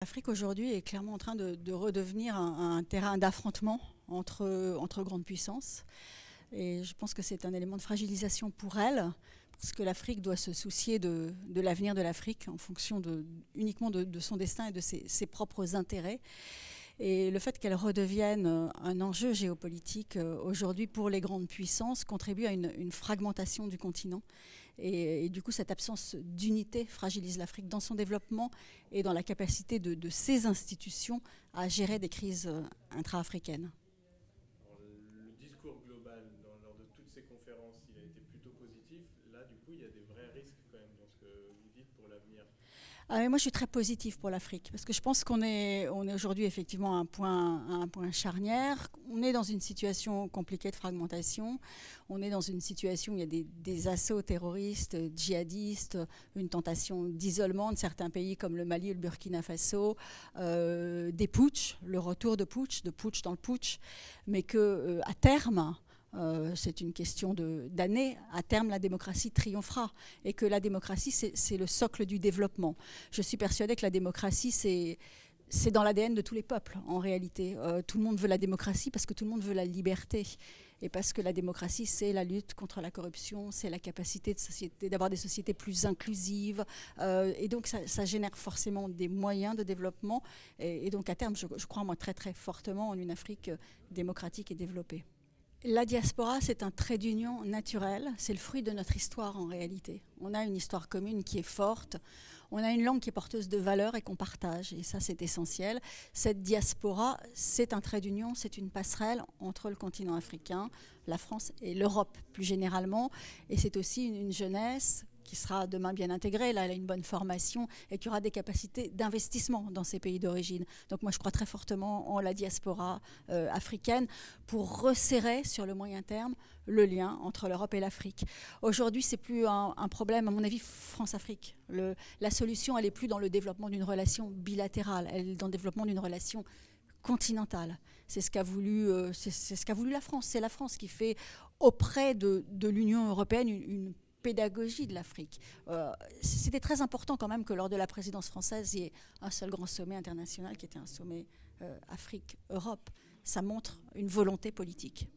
l'Afrique aujourd'hui est clairement en train de redevenir un terrain d'affrontement entre grandes puissances. Et je pense que c'est un élément de fragilisation pour elle, parce que l'Afrique doit se soucier de l'avenir de l'Afrique en fonction uniquement de son destin et de ses propres intérêts. Et le fait qu'elle redevienne un enjeu géopolitique aujourd'hui pour les grandes puissances contribue à une fragmentation du continent. Et du coup, cette absence d'unité fragilise l'Afrique dans son développement et dans la capacité de ses institutions à gérer des crises intra-africaines. Le discours global lors de toutes ces conférences, il a été plutôt positif. Là, du coup, il y a des vrais risques quand même dans ce que vous dites pour l'avenir. Moi, je suis très positive pour l'Afrique, parce que je pense qu'on est aujourd'hui effectivement à un point charnière. On est dans une situation compliquée de fragmentation. On est dans une situation où il y a des assauts terroristes, djihadistes, une tentation d'isolement de certains pays comme le Mali et le Burkina Faso, des putschs, le retour de putsch dans le putsch, mais que à terme, c'est une question d'années. À terme, la démocratie triomphera et que la démocratie, c'est le socle du développement. Je suis persuadée que la démocratie, c'est dans l'ADN de tous les peuples, en réalité. Tout le monde veut la démocratie parce que tout le monde veut la liberté. Et parce que la démocratie, c'est la lutte contre la corruption, c'est la capacité d'avoir des sociétés plus inclusives. Et donc, ça génère forcément des moyens de développement. Et donc, à terme, je crois, moi, très, très fortement en une Afrique démocratique et développée. La diaspora, c'est un trait d'union naturel, c'est le fruit de notre histoire en réalité. On a une histoire commune qui est forte, on a une langue qui est porteuse de valeurs et qu'on partage, et ça c'est essentiel. Cette diaspora, c'est un trait d'union, c'est une passerelle entre le continent africain, la France et l'Europe plus généralement, et c'est aussi une jeunesse qui sera demain bien intégrée, là elle a une bonne formation et qui aura des capacités d'investissement dans ces pays d'origine. Donc moi je crois très fortement en la diaspora africaine pour resserrer sur le moyen terme le lien entre l'Europe et l'Afrique. Aujourd'hui c'est plus un problème à mon avis France-Afrique. La solution elle est plus dans le développement d'une relation bilatérale, elle est dans le développement d'une relation continentale. C'est ce qu'a voulu la France. C'est la France qui fait auprès de l'Union européenne une pédagogie de l'Afrique. C'était très important quand même que lors de la présidence française, il y ait un seul grand sommet international qui était un sommet Afrique-Europe. Ça montre une volonté politique.